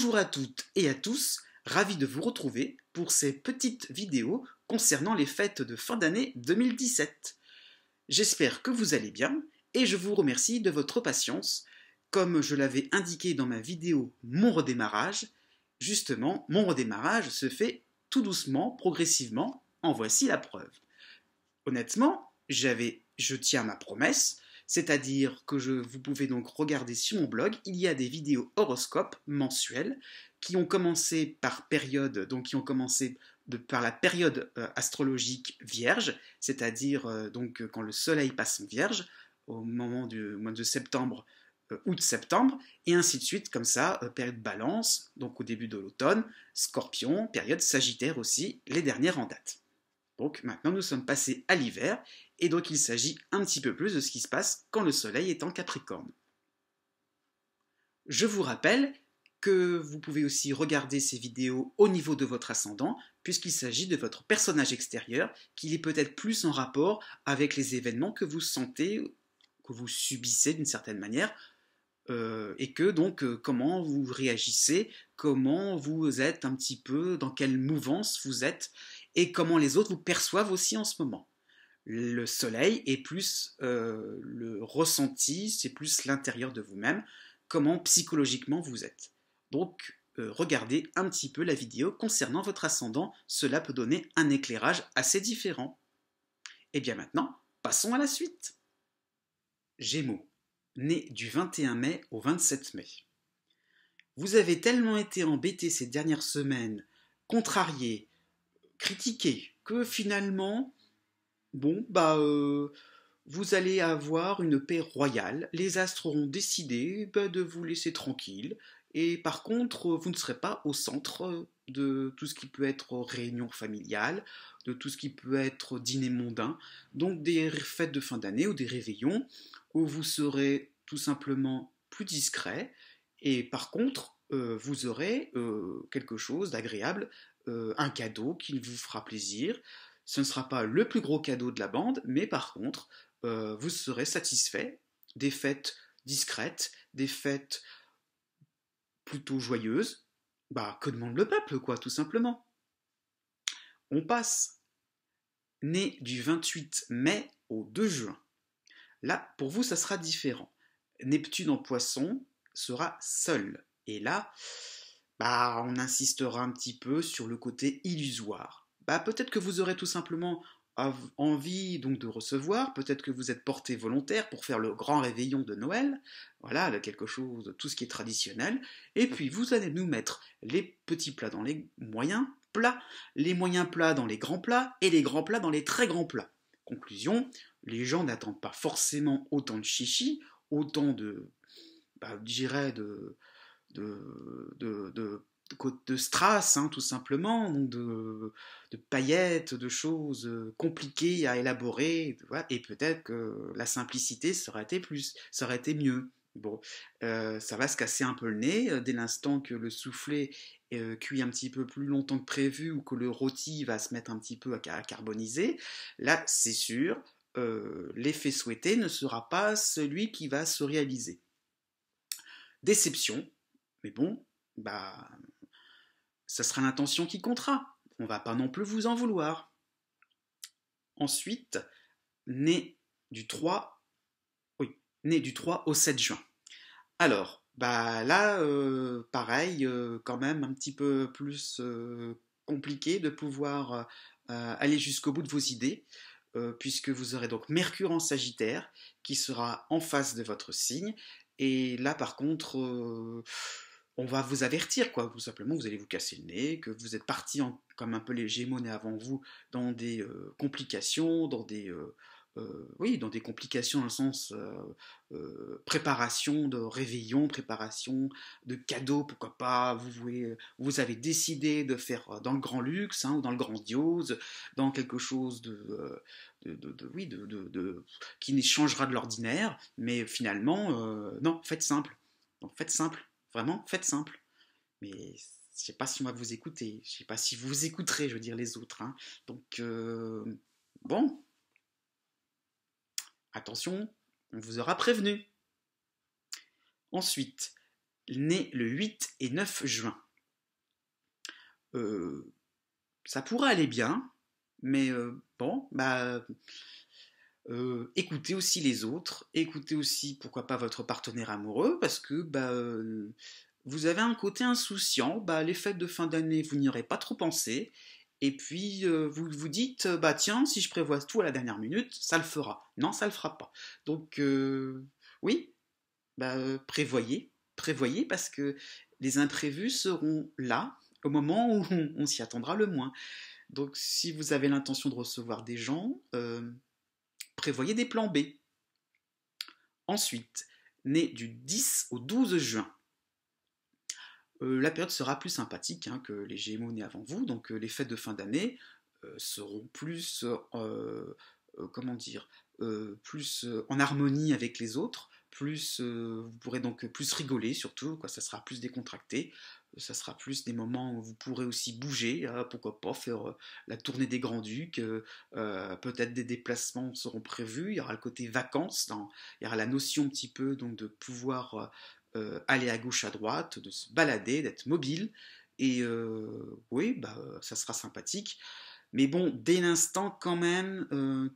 Bonjour à toutes et à tous, ravi de vous retrouver pour ces petites vidéos concernant les fêtes de fin d'année 2017. J'espère que vous allez bien et je vous remercie de votre patience. Comme je l'avais indiqué dans ma vidéo Mon redémarrage, justement, mon redémarrage se fait tout doucement, progressivement, en voici la preuve. Honnêtement, je tiens ma promesse, c'est-à-dire que vous pouvez donc regarder sur mon blog, il y a des vidéos horoscopes mensuelles qui ont commencé par période, donc qui ont commencé par la période astrologique vierge, c'est-à-dire donc quand le soleil passe en vierge, au moment du mois de septembre, août-septembre, et ainsi de suite, comme ça, période balance, donc au début de l'automne, scorpion, période sagittaire aussi, les dernières en date. Donc maintenant nous sommes passés à l'hiver, et donc il s'agit un petit peu plus de ce qui se passe quand le soleil est en Capricorne. Je vous rappelle que vous pouvez aussi regarder ces vidéos au niveau de votre ascendant, puisqu'il s'agit de votre personnage extérieur, qui est peut-être plus en rapport avec les événements que vous sentez, que vous subissez d'une certaine manière, et que donc comment vous réagissez, comment vous êtes un petit peu, dans quelle mouvance vous êtes, et comment les autres vous perçoivent aussi en ce moment. Le soleil est plus le ressenti, c'est plus l'intérieur de vous-même, comment psychologiquement vous êtes. Donc, regardez un petit peu la vidéo concernant votre ascendant, cela peut donner un éclairage assez différent. Et bien maintenant, passons à la suite. Gémeaux, né du 21 mai au 27 mai. Vous avez tellement été embêté ces dernières semaines, contrarié, critiqué, que finalement, bon, vous allez avoir une paix royale. Les astres auront décidé de vous laisser tranquille. Et par contre, vous ne serez pas au centre de tout ce qui peut être réunion familiale, de tout ce qui peut être dîner mondain. Donc des fêtes de fin d'année ou des réveillons où vous serez tout simplement plus discret. Et par contre, vous aurez quelque chose d'agréable, un cadeau qui vous fera plaisir. Ce ne sera pas le plus gros cadeau de la bande, mais par contre, vous serez satisfait des fêtes discrètes, des fêtes plutôt joyeuses. Bah, que demande le peuple, quoi, tout simplement. On passe, né du 28 mai au 2 juin. Là, pour vous, ça sera différent. Neptune en poisson sera seul. Et là, bah, on insistera un petit peu sur le côté illusoire. Bah, peut-être que vous aurez tout simplement envie donc de recevoir, peut-être que vous êtes porté volontaire pour faire le grand réveillon de Noël, voilà, quelque chose, tout ce qui est traditionnel, et puis vous allez nous mettre les petits plats dans les moyens plats, les moyens plats dans les grands plats, et les grands plats dans les très grands plats. Conclusion, les gens n'attendent pas forcément autant de chichi, autant de, je dirais, de strass, hein, tout simplement, donc de paillettes, de choses compliquées à élaborer, voilà, et peut-être que la simplicité ça aurait été mieux. Bon, ça va se casser un peu le nez dès l'instant que le soufflé cuit un petit peu plus longtemps que prévu ou que le rôti va se mettre un petit peu à carboniser. Là, c'est sûr, l'effet souhaité ne sera pas celui qui va se réaliser. Déception, mais bon, bah, ça sera l'intention qui comptera. On va pas non plus vous en vouloir. Ensuite, né du 3, oui, né du 3 au 7 juin. Alors, bah là, pareil, quand même un petit peu plus compliqué de pouvoir aller jusqu'au bout de vos idées, puisque vous aurez donc Mercure en Sagittaire qui sera en face de votre signe. Et là, par contre, on va vous avertir, quoi. Tout simplement, vous allez vous casser le nez, que vous êtes parti, comme un peu les Gémeaux nés avant vous, dans des complications, oui, dans des complications dans le sens préparation de réveillon, préparation de cadeaux, pourquoi pas, vous avez décidé de faire dans le grand luxe, hein, ou dans le grandiose, dans quelque chose oui, qui changera de l'ordinaire, mais finalement, non, faites simple. Donc faites simple, vraiment, faites simple. Mais je sais pas si on va vous écouter, je sais pas si vous écouterez, je veux dire, les autres. Hein. Donc, bon, attention, on vous aura prévenu. Ensuite, né le 8 et 9 juin. Ça pourrait aller bien, mais bon, écoutez aussi les autres, écoutez aussi pourquoi pas votre partenaire amoureux, parce que vous avez un côté insouciant, les fêtes de fin d'année, vous n'y aurez pas trop pensé, et puis vous vous dites, tiens, si je prévois tout à la dernière minute, ça le fera. Non, ça le fera pas. Donc oui, prévoyez parce que les imprévus seront là au moment où on s'y attendra le moins. Donc si vous avez l'intention de recevoir des gens, prévoyez des plans B. Ensuite, né du 10 au 12 juin, la période sera plus sympathique que les Gémeaux nés avant vous, donc les fêtes de fin d'année seront plus, comment dire, plus en harmonie avec les autres, plus vous pourrez donc plus rigoler surtout, quoi, ça sera plus décontracté, ça sera plus des moments où vous pourrez aussi bouger, pourquoi pas faire la tournée des Grands-Ducs, peut-être des déplacements seront prévus, il y aura le côté vacances, il y aura la notion un petit peu donc de pouvoir aller à gauche à droite, de se balader, d'être mobile, et oui, ça sera sympathique. Mais bon, dès l'instant quand même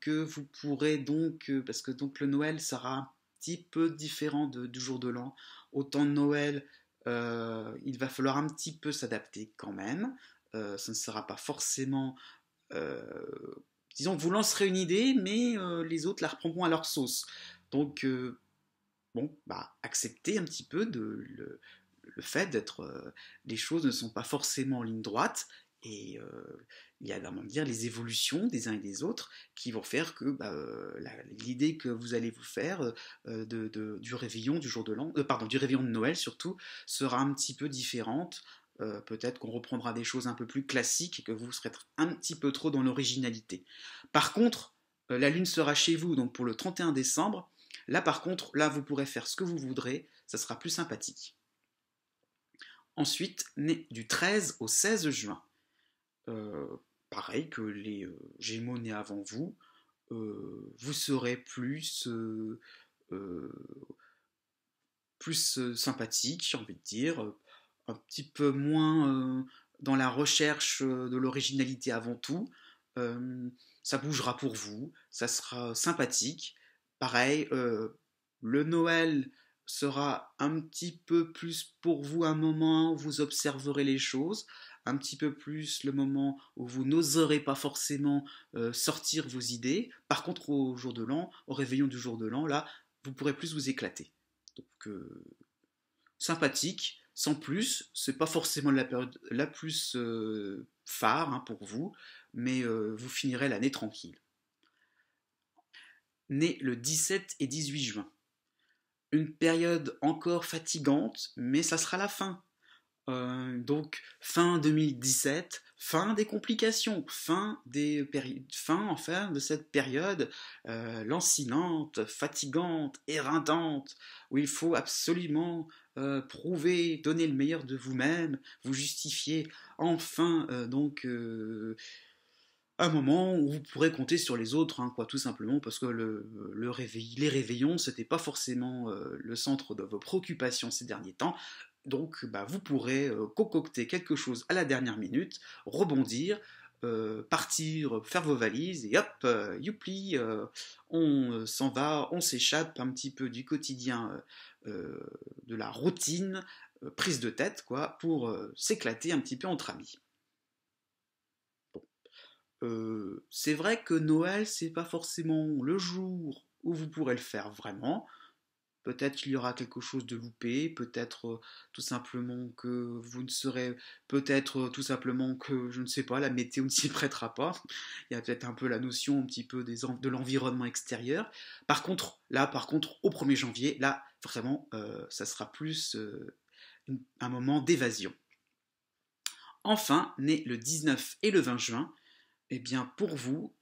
que vous pourrez donc, parce que donc le Noël sera un petit peu différent du jour de l'an, autant de Noël, il va falloir un petit peu s'adapter quand même. Ça ne sera pas forcément, euh, disons, vous lancerez une idée, mais les autres la reprendront à leur sauce. Donc bon, acceptez un petit peu le fait d'être, les choses ne sont pas forcément en ligne droite, et il y a dire les évolutions des uns et des autres qui vont faire que l'idée que vous allez vous faire du réveillon du jour de l'an, pardon, du réveillon de Noël surtout, sera un petit peu différente. Peut-être qu'on reprendra des choses un peu plus classiques et que vous serez un petit peu trop dans l'originalité. Par contre, la lune sera chez vous donc pour le 31 décembre. Là par contre, là vous pourrez faire ce que vous voudrez, ça sera plus sympathique. Ensuite, né du 13 au 16 juin. Pareil que les Gémeaux nés avant vous, vous serez plus sympathique, j'ai envie de dire, un petit peu moins dans la recherche de l'originalité avant tout. Ça bougera pour vous, ça sera sympathique. Pareil, le Noël sera un petit peu plus pour vous un moment où vous observerez les choses, un petit peu plus le moment où vous n'oserez pas forcément sortir vos idées. Par contre, au jour de l'an, au réveillon du jour de l'an, là, vous pourrez plus vous éclater. Donc, sympathique, sans plus, c'est pas forcément la période la plus phare pour vous, mais vous finirez l'année tranquille. Né le 17 et 18 juin. Une période encore fatigante, mais ça sera la fin. Donc fin 2017, fin des complications, fin enfin de cette période lancinante, fatigante, éreintante, où il faut absolument prouver, donner le meilleur de vous-même, vous justifier, enfin un moment où vous pourrez compter sur les autres, tout simplement, parce que les réveillons, c'était pas forcément le centre de vos préoccupations ces derniers temps. Donc, vous pourrez concocter quelque chose à la dernière minute, rebondir, partir, faire vos valises, et hop, youpi, on s'en va, on s'échappe un petit peu du quotidien, de la routine, prise de tête, quoi, pour s'éclater un petit peu entre amis. C'est vrai que Noël, c'est pas forcément le jour où vous pourrez le faire vraiment. Peut-être qu'il y aura quelque chose de loupé, peut-être tout simplement que vous ne serez, peut-être tout simplement que, je ne sais pas, la météo ne s'y prêtera pas. Il y a peut-être un peu la notion un petit peu de l'environnement extérieur. Par contre, au 1er janvier, là, vraiment, ça sera plus un moment d'évasion. Enfin, né le 19 et le 20 juin, eh bien, pour vous,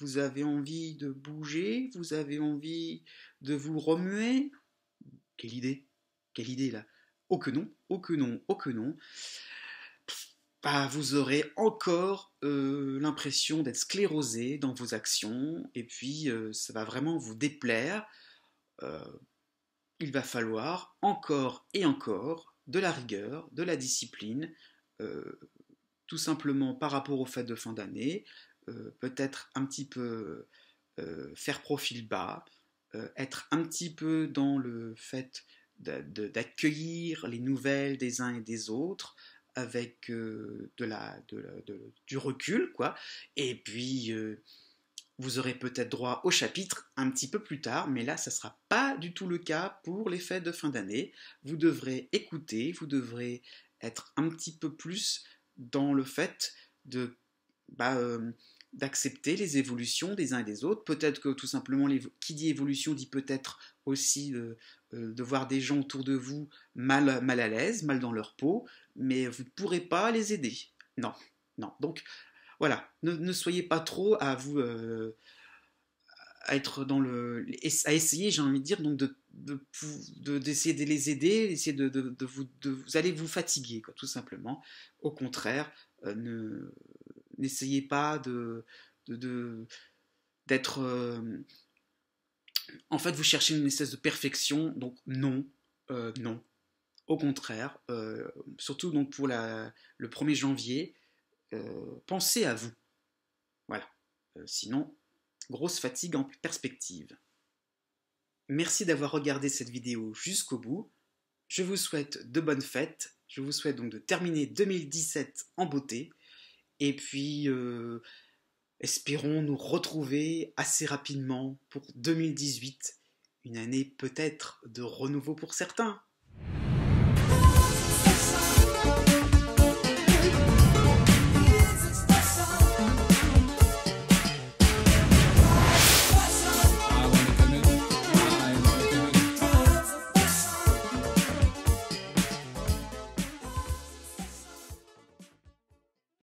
vous avez envie de bouger, vous avez envie de vous remuer. Quelle idée? Quelle idée là? Oh que non, oh que non, oh que non. Vous aurez encore l'impression d'être sclérosé dans vos actions, et puis ça va vraiment vous déplaire. il va falloir encore et encore de la rigueur, de la discipline, euh, tout simplement par rapport aux fêtes de fin d'année, peut-être un petit peu faire profil bas, être un petit peu dans le fait d'accueillir les nouvelles des uns et des autres avec du recul, quoi. Et puis, vous aurez peut-être droit au chapitre un petit peu plus tard, mais là, ça ne sera pas du tout le cas pour les fêtes de fin d'année. Vous devrez écouter, vous devrez être un petit peu plus dans le fait de bah, d'accepter les évolutions des uns et des autres. Peut-être que tout simplement, qui dit évolution dit peut-être aussi de voir des gens autour de vous mal à l'aise, mal dans leur peau, mais vous ne pourrez pas les aider. Non, non. Donc voilà, ne soyez pas trop à vous à être dans à essayer, j'ai envie de dire, donc d'essayer de les aider, d'essayer vous allez vous fatiguer, quoi, tout simplement. Au contraire, n'essayez pas de- d'être, en fait, vous cherchez une espèce de perfection, donc non, non. Au contraire, surtout donc pour le 1er janvier, pensez à vous. Voilà. Sinon, grosse fatigue en perspective. Merci d'avoir regardé cette vidéo jusqu'au bout. Je vous souhaite de bonnes fêtes. Je vous souhaite donc de terminer 2017 en beauté. Et puis, espérons nous retrouver assez rapidement pour 2018. Une année peut-être de renouveau pour certains.